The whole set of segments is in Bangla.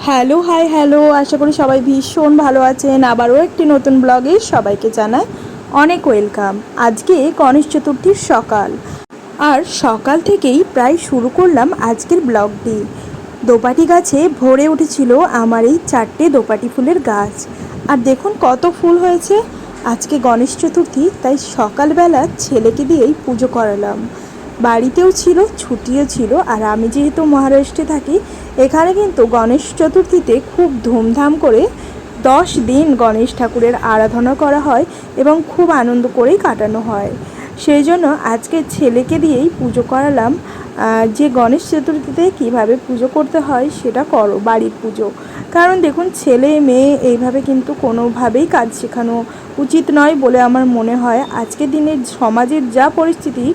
Hello, high, hello. আশা করি সবাই ভীষণ ভালো আছেন। আবারও একটি নতুন ব্লগে সবাইকে জানাই অনেক ওয়েলকাম। আজকে গণেশ চতুর্থীর সকাল, আর সকাল থেকেই প্রায় শুরু করলাম আজকের ব্লগটি। দোপাটি গাছে ভরে উঠেছিল আমার এই 4টে দোপাটি ফুলের গাছ। আর দেখুন কত ফুল হয়েছে। আজকে গণেশ চতুর্থী, তাই সকালবেলা ছেলেকে দিয়েই পুজো করালাম। বাড়িতেও ছিল, ছুটিও ছিল। আর আমি যেহেতু মহারাষ্ট্রে থাকি, এখানে কিন্তু গণেশ চতুর্থীতে খুব ধুমধাম করে 10 দিন গণেশ ঠাকুরের আরাধনা করা হয় এবং খুব আনন্দ করেই কাটানো হয়। সেই জন্য আজকে ছেলেকে দিয়েই পুজো করালাম। যে গণেশ চতুর্থীতে কীভাবে পুজো করতে হয় সেটা করো, বাড়ির পুজো। কারণ দেখুন, ছেলে মেয়ে এইভাবে কিন্তু কোনোভাবেই কাজ শেখানো উচিত নয় বলে আমার মনে হয়। আজকের দিনে সমাজের যা পরিস্থিতি,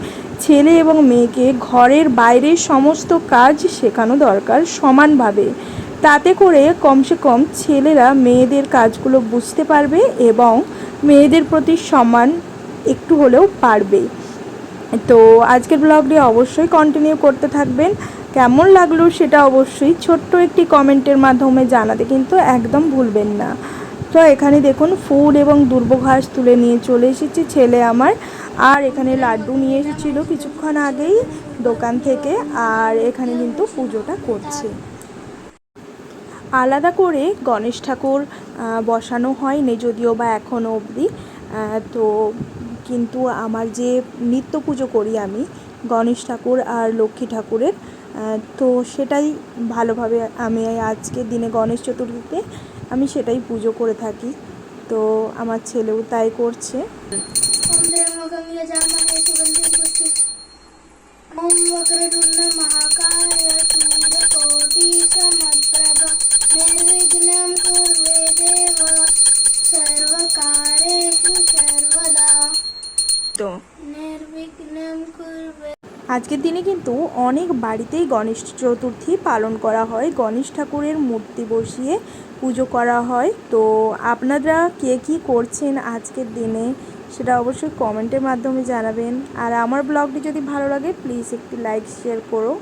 ছেলে এবং মেয়েকে ঘরের বাইরের সমস্ত কাজ শেখানো দরকার সমানভাবে। তাতে করে কমসে কম ছেলেরা মেয়েদের কাজগুলো বুঝতে পারবে এবং মেয়েদের প্রতি সম্মান একটু হলেও বাড়বে। তো আজকের ব্লগটি অবশ্যই কন্টিনিউ করতে থাকবেন। কেমন লাগলো সেটা অবশ্যই ছোট্ট একটি কমেন্টের মাধ্যমে জানাতে কিন্তু একদম ভুলবেন না। তো এখানে দেখুন, ফুল এবং দুর্বাঘাস তুলে নিয়ে চলে এসেছি ছেলে আমার। আর এখানে লাড্ডু নিয়ে এসেছিলো কিছুক্ষণ আগেই দোকান থেকে। আর এখানে কিন্তু পুজোটা করছে। আলাদা করে গণেশ ঠাকুর বসানো হয়নি যদিও বা এখনও অবধি। তো কিন্তু আমার যে নিত্য পুজো করি আমি গণেশ ঠাকুর আর লক্ষ্মী ঠাকুরের, তো সেটাই ভালোভাবে আমি আজকের দিনে গণেশ চতুর্থীতে আমি সেটাই পুজো করে থাকি। তো আমার ছেলেও তাই করছে। ওম বক্রতুণ্ড মহাকায় সূর্যকোটি সমপ্রভ নির্বিঘ্नं কুরুতে দেব সর্বকার্যেষু সর্বদা। তো নির্বিঘ্नं কুরুতে। আজকের দিনে কিন্তু অনেক বাড়িতেই গণেশ চতুর্থী পালন করা হয়। গণেশ ঠাকুরের মূর্তি বসিয়ে পুজো করা হয়। তো আপনারা কে কী করছেন আজকের দিনে সেটা অবশ্যই কমেন্টের মাধ্যমে জানাবেন। আর আমার ব্লগটি যদি ভালো লাগে প্লিজ একটি লাইক শেয়ার করো।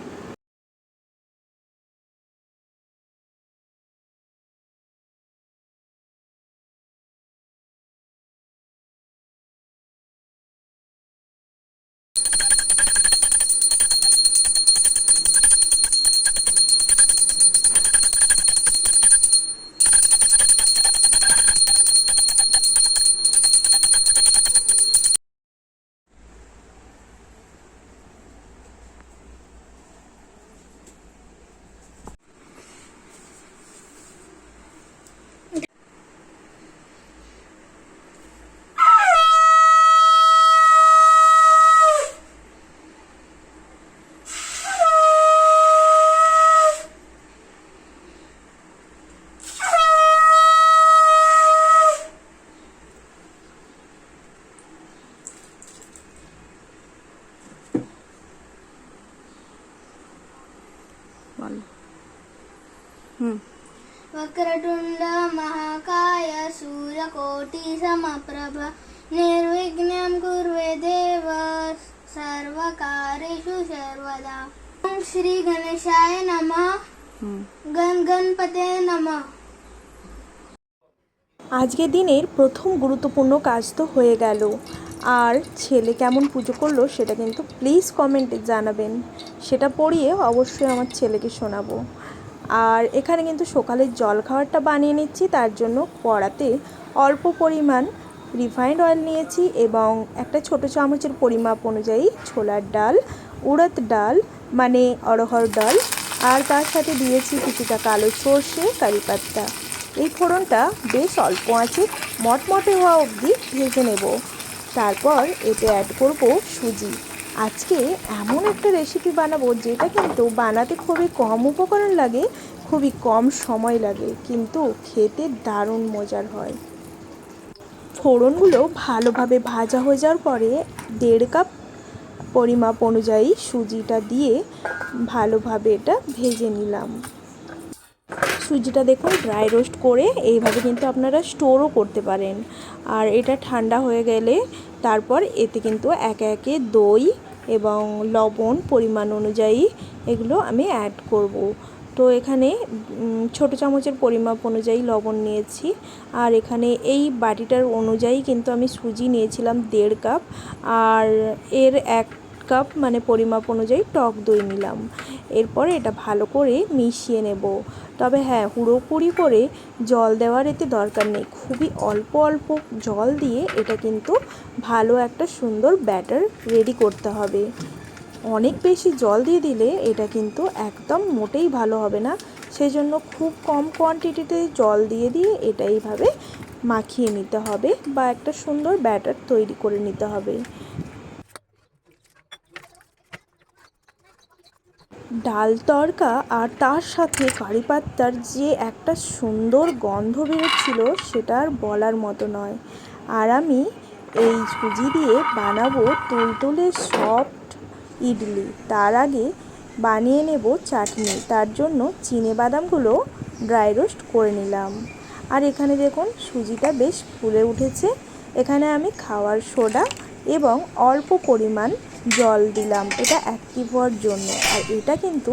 वक्रतुंड महाकाय सूर्यकोटि समप्रभ निर्विघ्नं कुरु देव सर्वकार्येषु सर्वदा। ओम श्री गणेशाय नमः। गणपते नमः। আজকের দিনের প্রথম গুরুত্বপূর্ণ কাজ তো হয়ে গেল। আর ছেলে কেমন পুজো করলো সেটা কিন্তু প্লিজ কমেন্টে জানাবেন। সেটা পড়িয়ে অবশ্যই আমার ছেলেকে শোনাবো। আর এখানে কিন্তু সকালের জলখাবারটা বানিয়ে নিচ্ছি। তার জন্য কড়াতে অল্প পরিমাণ রিফাইন্ড অয়েল নিয়েছি এবং একটা ছোটো চামচের পরিমাপ অনুযায়ী ছোলার ডাল, উড়দ ডাল মানে অড়হর ডাল, আর তার সাথে দিয়েছি কিছুটা কালো সর্ষে, কারি পাতা। এই ফোড়নটা বেশ অল্প আঁচে মটমটে হওয়া অবধি ভেজে নেব। তারপর এতে অ্যাড করব সুজি। আজকে এমন একটা রেসিপি বানাবো যেটা কিন্তু বানাতে খুবই কম উপকরণ লাগে, খুবই কম সময় লাগে, কিন্তু খেতে দারুণ মজার হয়। ফোড়নগুলো ভালোভাবে ভাজা হয়ে যাওয়ার পরে 1.5 কাপ পরিমাপ অনুযায়ী সুজিটা দিয়ে ভালোভাবে এটা ভেজে নিলাম। সুজিটা দেখুন ড্রাই রোস্ট করে এইভাবে কিন্তু আপনারা স্টোরও করতে পারেন। আর এটা ঠান্ডা হয়ে গেলে তারপর এতে কিন্তু একে একে দই এবং লবণ পরিমাণ অনুযায়ী এগুলো আমি অ্যাড করব। তো এখানে ছোটো চামচের পরিমাপ অনুযায়ী লবণ নিয়েছি। আর এখানে এই বাটিটার অনুযায়ী কিন্তু আমি সুজি নিয়েছিলাম 1.5 কাপ, আর এর 1 কাপ মানে পরিমাপ অনুযায়ী টক দই নিলাম। এরপরে এটা ভালো করে মিশিয়ে নেব। তবে হ্যাঁ, হুড়োহুড়ি করে জল দেওয়ার এতে দরকার নেই, খুবই অল্প অল্প জল দিয়ে এটা কিন্তু ভালো একটা সুন্দর ব্যাটার রেডি করতে হবে। অনেক বেশি জল দিয়ে দিলে এটা কিন্তু একদম মোটেই ভালো হবে না, সেই জন্য খুব কম কোয়ান্টিটিতে জল দিয়ে দিয়ে এটা এইভাবে মাখিয়ে নিতে হবে বা একটা সুন্দর ব্যাটার তৈরি করে নিতে হবে। ডাল তড়কা আর তার সাথে কারি পাত্তার যে একটা সুন্দর গন্ধ বেরোচ্ছিল সেটা আর বলার মতো নয়। আর আমি এই সুজি দিয়ে বানাবো তুলতুলে সফট ইডলি। তার আগে বানিয়ে নেব চাটনি, তার জন্য চিনেবাদামগুলো ড্রাই রোস্ট করে নিলাম। আর এখানে দেখুন সুজিটা বেশ ফুলে উঠেছে। এখানে আমি খাওয়ার সোডা এবং অল্প পরিমাণ জল দিলাম এটা অ্যাক্টিভ হওয়ার জন্য। আর এটা কিন্তু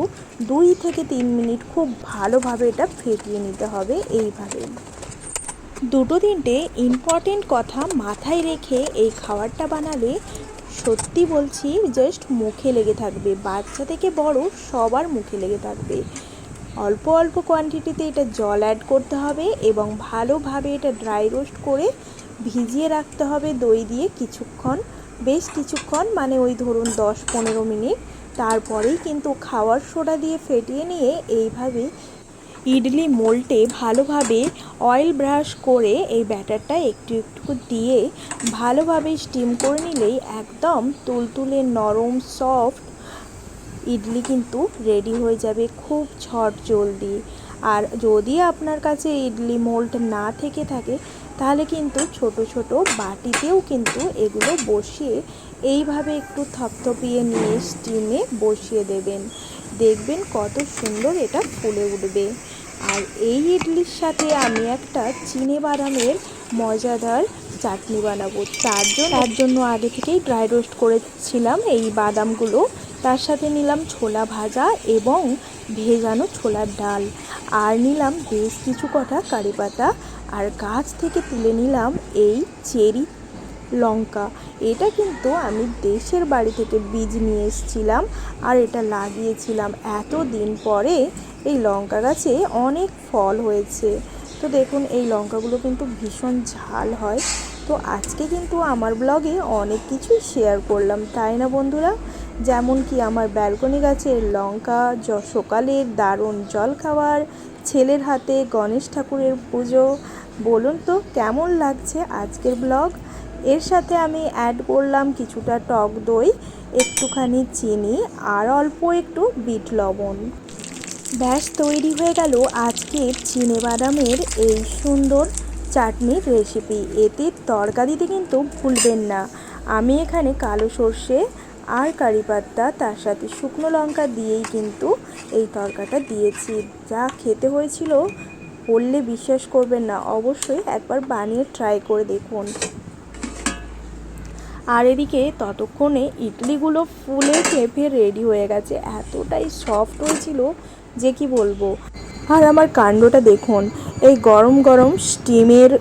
2 থেকে 3 মিনিট খুব ভালোভাবে এটা ফেটিয়ে নিতে হবে। এইভাবে 2-3টে ইম্পর্টেন্ট কথা মাথায় রেখে এই খাবারটা বানালে সত্যি বলছি জাস্ট মুখে লেগে থাকবে, বাচ্চা থেকে বড় সবার মুখে লেগে থাকবে। অল্প অল্প কোয়ান্টিটিতে এটা জল অ্যাড করতে হবে এবং ভালোভাবে এটা ড্রাই রোস্ট করে ভিজিয়ে রাখতে হবে দই দিয়ে কিছুক্ষণ, বেশ কিছুক্ষণ, মানে ওই ধরুন 10-15 মিনিট। তারপরেই কিন্তু খাওয়ার সোডা দিয়ে ফেটিয়ে নিয়ে এইভাবে ইডলি মোল্ডে ভালোভাবে অয়েল ব্রাশ করে এই ব্যাটারটা একটু একটু দিয়ে ভালোভাবে স্টিম করে নিলেই একদম তুলতুলে নরম সফট ইডলি কিন্তু রেডি হয়ে যাবে খুব ঝটজলদি। আর যদি আপনার কাছে ইডলি মোল্ড না থেকে থাকে তাহলে কিন্তু ছোট ছোট বাটিতেও কিন্তু এগুলো বসিয়ে এইভাবে একটু থপথপিয়ে নিয়ে স্টিমে বসিয়ে দেবেন, দেখবেন কত সুন্দর এটা ফুলে উঠবে। আর এই ইডলির সাথে আমি একটা চিনেবাদামের মজাদার চাটনি বানাবো। তার জন্য আগে থেকেই ড্রাই রোস্ট করেছিলাম এই বাদামগুলো। তার সাথে নিলাম ছোলা ভাজা এবং ভেজানো ছোলার ডাল, আর নিলাম বেশ কিছু কটা কারি পাতা, আর গাছ থেকে তুলে নিলাম এই চেরি লঙ্কা। এটা কিন্তু আমি দেশের বাড়ি থেকে বীজ নিয়ে এসেছিলাম আর এটা লাগিয়েছিলাম। এত দিন পরে এই লঙ্কা গাছে অনেক ফল হয়েছে। তো দেখুন এই লঙ্কাগুলো কিন্তু ভীষণ ঝাল হয়। তো আজকে কিন্তু আমার ব্লগে অনেক কিছুই শেয়ার করলাম, তাই না বন্ধুরা? যেমন কি আমার ব্যালকনি গাছের লঙ্কা, সকালের দারুণ জলখাবার, ছেলের হাতে গণেশ ঠাকুরের পুজো। বলুন তো কেমন লাগছে আজকের ব্লগ? এর সাথে আমি অ্যাড করলাম কিছুটা টক দই, একটুখানি চিনি আর অল্প একটু বিট লবণ। ব্যাস তৈরি হয়ে গেল আজকের চিনেবাদামের এই সুন্দর চাটনির রেসিপি। এতে তড়কা দিতে কিন্তু ভুলবেন না। আমি এখানে কালো সর্ষে আর কারি পাতা তার সাথে শুকনো লঙ্কা দিয়েই কিন্তু এই তড়কাটা দিয়েছি। যা খেতে হয়েছিল বললে বিশ্বাস করবেন না, অবশ্যই একবার বানিয়ে ট্রাই করে দেখুন। আর এদিকে ততক্ষণে ইডলিগুলো ফুলে ফেঁপে রেডি হয়ে গেছে, এতটাই সফট হয়েছিল যে কি বলবো। আর আমার কাণ্ডটা দেখুন, এই গরম গরম স্টিমের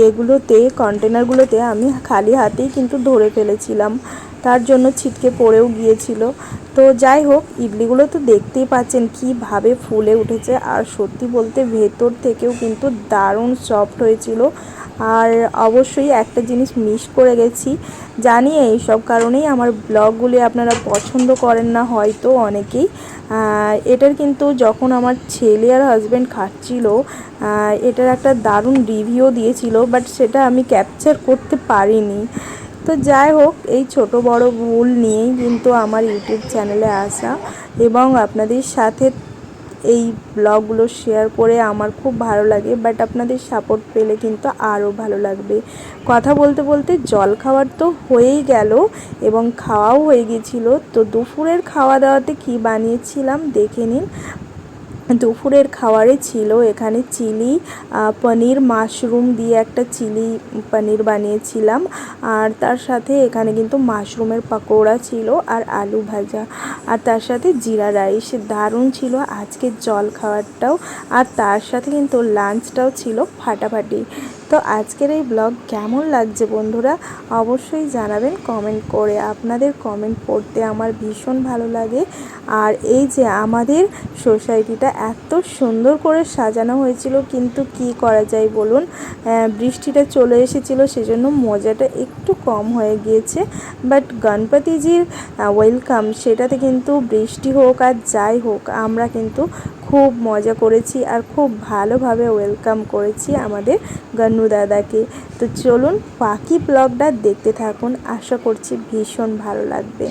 এগুলোতে কন্টেনারগুলোতে আমি খালি হাতেই কিন্তু ধরে ফেলেছিলাম, তার জন্য ছিটকে পড়েও গিয়েছিল। তো যাই হোক, ইডলিগুলো তো দেখতেই পাচ্ছেন কীভাবে ফুলে উঠেছে, আর সত্যি বলতে ভেতর থেকেও কিন্তু দারুণ সফট হয়েছিল। আর অবশ্যই একটা জিনিস মিস করে গেছি, জানি এইসব কারণেই আমার ব্লগগুলি আপনারা পছন্দ করেন না হয়তো অনেকেই। এটার কিন্তু যখন আমার ছেলে আর হাজব্যান্ড খাচ্ছিল এটার একটা দারুণ রিভিউ দিয়েছিল, বাট সেটা আমি ক্যাপচার করতে পারিনি। তো যাই হোক, এই ছোট বড় ভুল নিয়েই কিন্তু আমার ইউটিউব চ্যানেলে আসা এবং আপনাদের সাথে এই ব্লগগুলো শেয়ার করে আমার খুব ভালো লাগে। বাট আপনাদের সাপোর্ট পেলে কিন্তু আরও ভালো লাগবে। কথা বলতে বলতে জল খাবার তো হয়েই গেল এবং খাওয়াও হয়ে গিয়েছিল। তো দুপুরের খাওয়া দাওয়াতে কি বানিয়েছিলাম দেখে নিন। দুপুরের খাবারে ছিল এখানে চিলি পনির মাশরুম দিয়ে একটা চিলি পনির বানিয়েছিলাম, আর তার সাথে এখানে কিন্তু মাশরুমের পকোড়া ছিল আর আলু ভাজা, আর তার সাথে জিরা রাইস। দারুণ ছিল আজকের জল খাবারটাও, আর তার সাথে কিন্তু লাঞ্চটাও ছিল ফাটাফাটি। তো আজকের এই ব্লগ কেমন লাগছে বন্ধুরা অবশ্যই জানাবেন কমেন্ট করে। আপনাদের কমেন্ট পড়তে আমার ভীষণ ভালো লাগে। আর এই যে আমাদের সোসাইটিটা এত সুন্দর করে সাজানো হয়েছিল, কিন্তু কি করা যায় বলুন, বৃষ্টিটা চলে এসেছিলো সেজন্য মজাটা একটু কম হয়ে গিয়েছে। বাট গণপতিজির ওয়েলকাম সেটাতে কিন্তু বৃষ্টি হোক আর যাই হোক আমরা কিন্তু খুব মজা করেছি আর খুব ভালোভাবে ওয়েলকাম করেছি আমাদের গন্নু দাদাকে। তো চলুন বাকি ব্লগটা দেখতে থাকুন, আশা করছি ভীষণ ভালো লাগবে।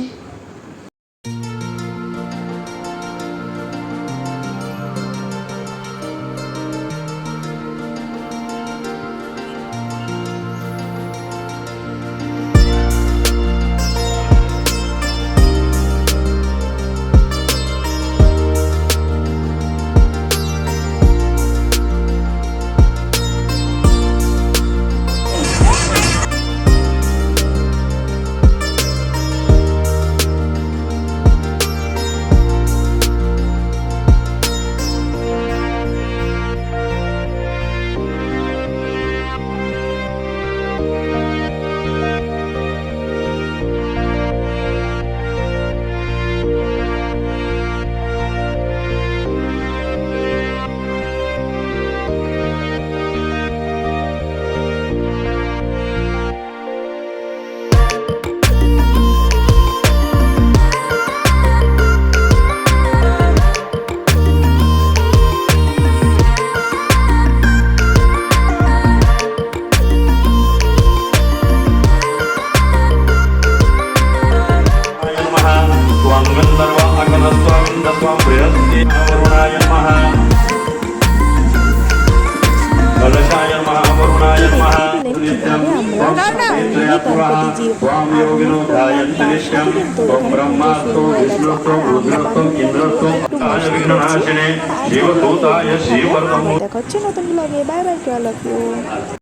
দেখা হচ্ছে নতুন ব্লগে। Bye bye, all of you.